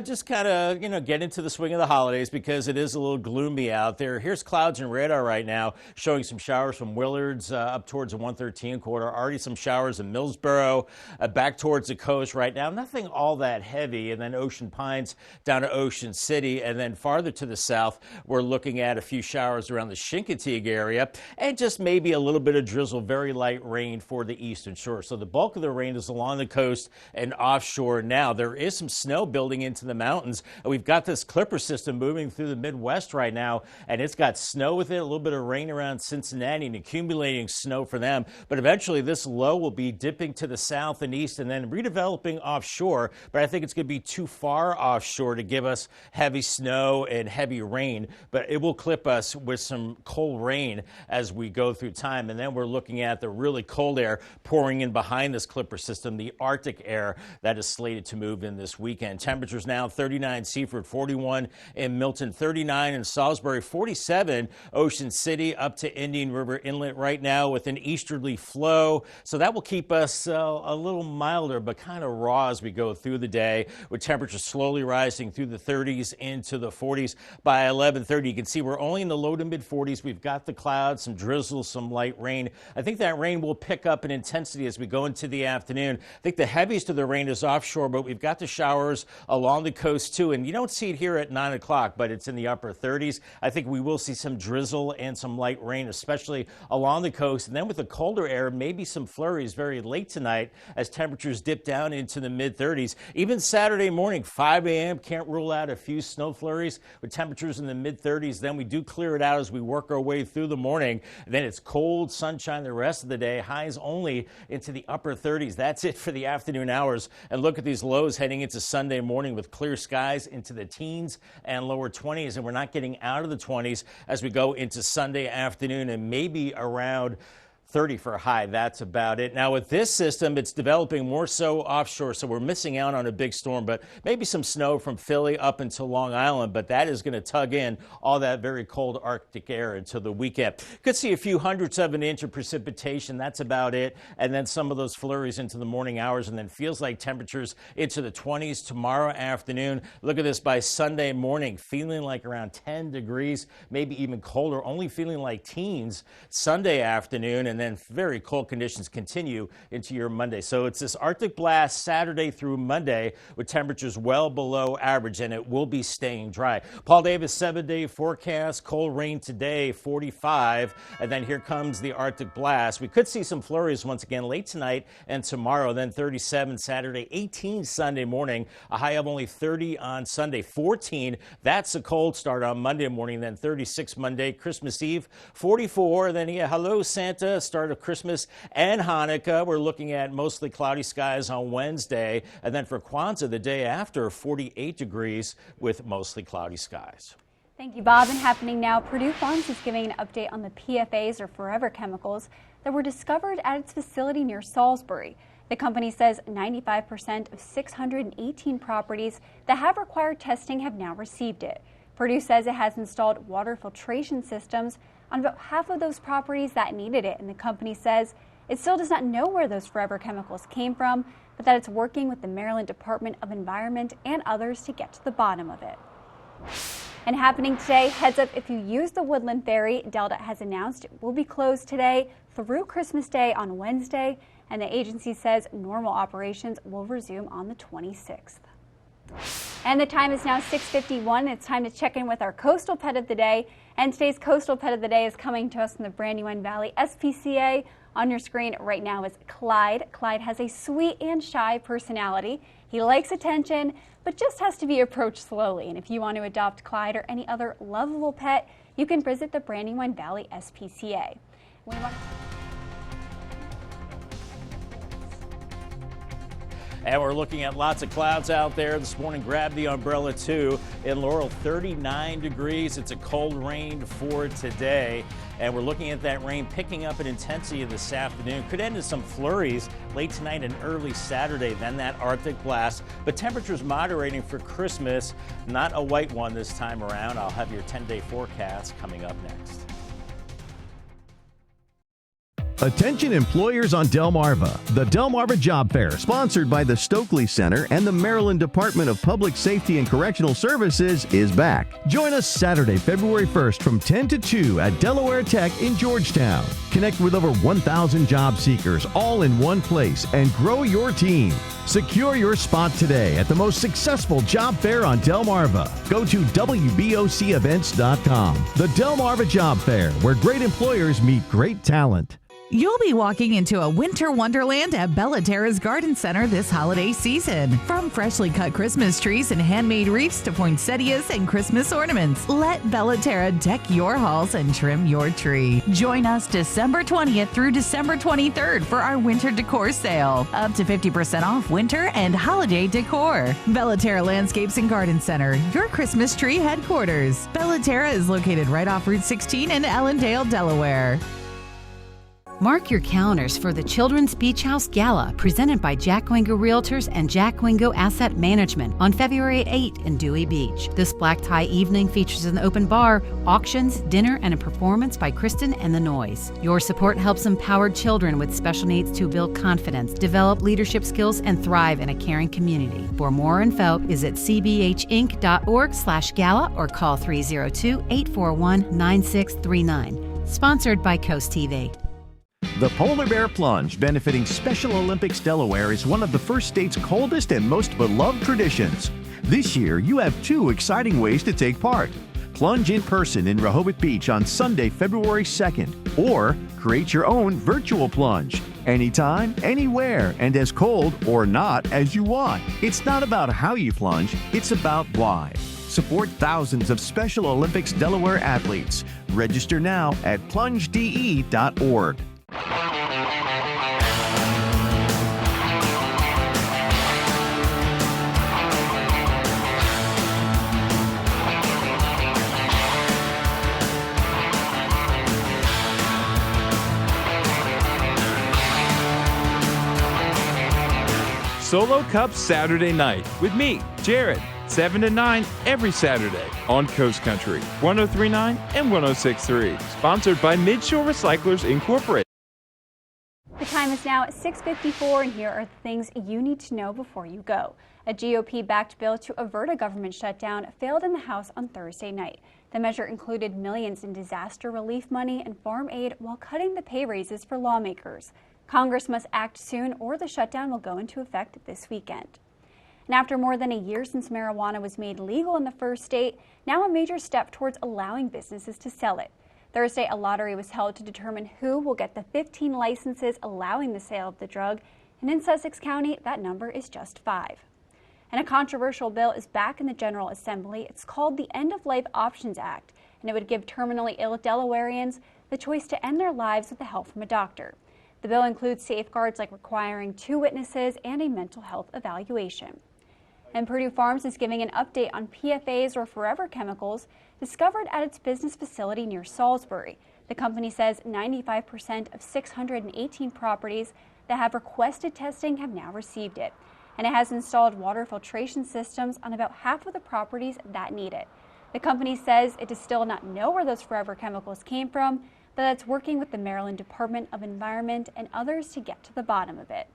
just kind of, get into the swing of the holidays because it is a little gloomy out there. Here's clouds and radar right now, showing some showers from Willards up towards the 113 corridor. Already some showers in Millsboro, back towards the coast right now. Nothing all that heavy, and then Ocean Pines down to Ocean City, and then farther to the south, we're looking at a few showers around the Chincoteague area, and just maybe a little bit of drizzle, very light rain for the eastern shore. So the bulk of the rain is along the coast and offshore now. There is some snow building into the mountains. We've got this clipper system moving through the Midwest right now, and it's got snow with it, a little bit of rain around Cincinnati and accumulating snow for them. But eventually this low will be dipping to the south and east and then redeveloping offshore. But I think it's going to be too far offshore to give us heavy snow and heavy rain. But it will clip us with some cold rain as we go through time. And then we're looking at the really cold air pouring in behind this clipper system, the Arctic air that is slated to move in this weekend. Temperatures now 39 Seaford, 41 in Milton, 39 in Salisbury, 47 Ocean City, up to Indian River Inlet right now with an easterly flow. So that will keep us a little milder, but kind of raw as we go through the day, with temperatures slowly rising through the 30s into the 40s. By 11:30, you can see we're only in the low to mid 40s. We've got the clouds, some drizzle, some light rain. I think that rain will pick pick up in intensity as we go into the afternoon. I think the heaviest of the rain is offshore, but we've got the showers along the coast too. And you don't see it here at 9 o'clock, but it's in the upper 30s. I think we will see some drizzle and some light rain, especially along the coast. And then with the colder air, maybe some flurries very late tonight as temperatures dip down into the mid 30s. Even Saturday morning, 5 a.m., can't rule out a few snow flurries with temperatures in the mid 30s. Then we do clear it out as we work our way through the morning. And then it's cold, sunshine the rest of the day. Highs only into the upper 30s. That's it for the afternoon hours. And look at these lows heading into Sunday morning with clear skies into the teens and lower 20s. And we're not getting out of the 20s as we go into Sunday afternoon and maybe around 30 for a high. That's about it. Now with this system, it's developing more so offshore, so we're missing out on a big storm, but maybe some snow from Philly up until Long Island, but that is going to tug in all that very cold Arctic air until the weekend. Could see a few hundredths of an inch of precipitation. That's about it. And then some of those flurries into the morning hours, and then feels like temperatures into the 20s tomorrow afternoon. Look at this by Sunday morning, feeling like around 10 degrees, maybe even colder, only feeling like teens Sunday afternoon. And then very cold conditions continue into your Monday. So it's this Arctic blast Saturday through Monday with temperatures well below average, and it will be staying dry. Paul Davis 7-day forecast, cold rain today, 45, and then here comes the Arctic blast. We could see some flurries once again late tonight and tomorrow, then 37 Saturday, 18 Sunday morning, a high of only 30 on Sunday, 14. That's a cold start on Monday morning, then 36 Monday, Christmas Eve, 44. Then hello Santa, start of Christmas and Hanukkah. We're looking at mostly cloudy skies on Wednesday. And then for Kwanzaa, the day after, 48 degrees with mostly cloudy skies. Thank you, Bob. And happening now, Purdue Farms is giving an update on the PFAs, or forever chemicals, that were discovered at its facility near Salisbury. The company says 95% of 618 properties that have required testing have now received it. Purdue says it has installed water filtration systems on about half of those properties that needed it, and the company says it still does not know where those forever chemicals came from, but that it's working with the Maryland Department of Environment and others to get to the bottom of it. And happening today, heads up if you use the Woodland Ferry, Delta has announced it will be closed today through Christmas Day on Wednesday, and the agency says normal operations will resume on the 26th. And the time is now 6:51. It's time to check in with our coastal pet of the day. And today's coastal pet of the day is coming to us from the Brandywine Valley SPCA. On your screen right now is Clyde. Clyde has a sweet and shy personality. He likes attention, but just has to be approached slowly. And if you want to adopt Clyde or any other lovable pet, you can visit the Brandywine Valley SPCA. And we're looking at lots of clouds out there this morning. Grab the umbrella too. In Laurel, 39 degrees. It's a cold rain for today. And we're looking at that rain picking up in intensity this afternoon. Could end in some flurries late tonight and early Saturday, then that Arctic blast. But temperatures moderating for Christmas. Not a white one this time around. I'll have your 10-day forecast coming up next. Attention employers on Delmarva. The Delmarva Job Fair, sponsored by the Stokely Center and the Maryland Department of Public Safety and Correctional Services, is back. Join us Saturday, February 1st from 10 to 2 at Delaware Tech in Georgetown. Connect with over 1,000 job seekers all in one place and grow your team. Secure your spot today at the most successful job fair on Delmarva. Go to WBOCevents.com. The Delmarva Job Fair, where great employers meet great talent. You'll be walking into a winter wonderland at Bellaterra's Garden Center this holiday season. From freshly cut Christmas trees and handmade wreaths to poinsettias and Christmas ornaments, let Bellaterra deck your halls and trim your tree. Join us December 20th through December 23rd for our winter decor sale. Up to 50% off winter and holiday decor. Bellaterra Landscapes and Garden Center, your Christmas tree headquarters. Bellaterra is located right off Route 16 in Ellendale, Delaware. Mark your calendars for the Children's Beach House Gala presented by Jack Wingo Realtors and Jack Wingo Asset Management on February 8 in Dewey Beach. This black tie evening features an open bar, auctions, dinner, and a performance by Kristen and the Noise. Your support helps empower children with special needs to build confidence, develop leadership skills, and thrive in a caring community. For more info, visit cbhinc.org/gala or call 302-841-9639. Sponsored by CoastTV. The Polar Bear Plunge, benefiting Special Olympics Delaware, is one of the first state's coldest and most beloved traditions. This year, you have 2 exciting ways to take part. Plunge in person in Rehoboth Beach on Sunday, February 2nd, or create your own virtual plunge. Anytime, anywhere, and as cold or not as you want. It's not about how you plunge, it's about why. Support thousands of Special Olympics Delaware athletes. Register now at plungede.org. Solo Cup Saturday night with me, Jared, 7 to 9 every Saturday on Coast Country, 103.9 and 106.3. Sponsored by Midshore Recyclers Incorporated. The time is now 6:54, and here are the things you need to know before you go. A GOP-backed bill to avert a government shutdown failed in the House on Thursday night. The measure included millions in disaster relief money and farm aid while cutting the pay raises for lawmakers. Congress must act soon or the shutdown will go into effect this weekend. And after more than a year since marijuana was made legal in the first state, now a major step towards allowing businesses to sell it. Thursday, a lottery was held to determine who will get the 15 licenses allowing the sale of the drug, and in Sussex County, that number is just 5. And a controversial bill is back in the General Assembly. It's called the End-of-Life Options Act, and it would give terminally ill Delawareans the choice to end their lives with the help from a doctor. The bill includes safeguards like requiring 2 witnesses and a mental health evaluation. And Purdue Farms is giving an update on PFAs, or forever chemicals, discovered at its business facility near Salisbury. The company says 95% of 618 properties that have requested testing have now received it. And it has installed water filtration systems on about half of the properties that need it. The company says it does still not know where those forever chemicals came from, but that's working with the Maryland Department of Environment and others to get to the bottom of it.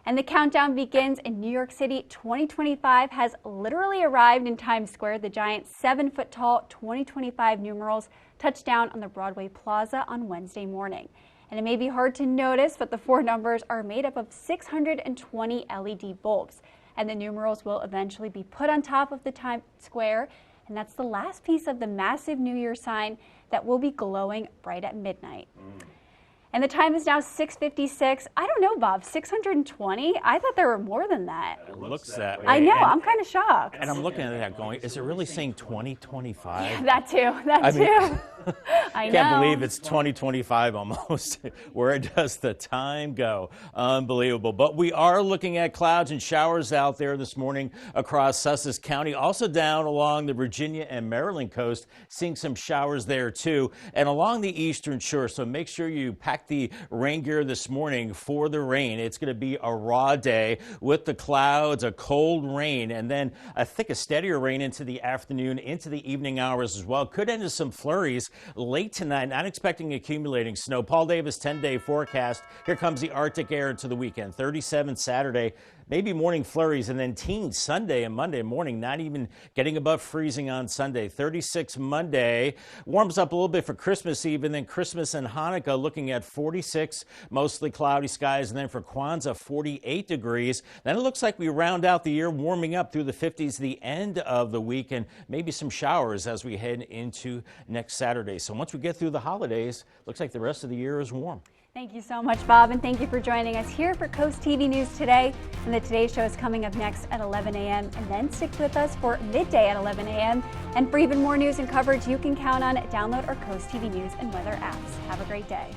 And the countdown begins in New York City. 2025 has literally arrived in Times Square. The giant 7-foot-tall 2025 numerals touched down on the Broadway Plaza on Wednesday morning. And it may be hard to notice, but the 4 numbers are made up of 620 LED bulbs. And the numerals will eventually be put on top of the Times Square. And that's the last piece of the massive New Year sign that will be glowing bright at midnight. And the time is now 6:56. I don't know, Bob, 620? I thought there were more than that. It looks that way. I know, and I'm kind of shocked. I'm looking at that going, is it really saying 2025? Yeah, that too. I know. Can't believe it's 2025 almost. Where does the time go? Unbelievable. But we are looking at clouds and showers out there this morning across Sussex County. Also down along the Virginia and Maryland coast, seeing some showers there too. And along the eastern shore. So make sure you pack the rain gear this morning for the rain. It's going to be a raw day with the clouds, a cold rain, and then a thick, steadier rain into the afternoon, into the evening hours as well. Could end in some flurries late tonight. Not expecting accumulating snow. Paul Davis 10-day forecast. Here comes the Arctic air into the weekend. 37 Saturday. Maybe morning flurries, and then teens Sunday and Monday morning, not even getting above freezing on Sunday. 36 Monday, warms up a little bit for Christmas Eve, and then Christmas and Hanukkah looking at 46, mostly cloudy skies, and then for Kwanzaa, 48 degrees. Then it looks like we round out the year warming up through the 50s the end of the week, and maybe some showers as we head into next Saturday. So once we get through the holidays, looks like the rest of the year is warm. Thank you so much, Bob, and thank you for joining us here for Coast TV News Today. And the Today Show is coming up next at 11 a.m. And then stick with us for midday at 11 a.m. And for even more news and coverage you can count on, download our Coast TV News and weather apps. Have a great day.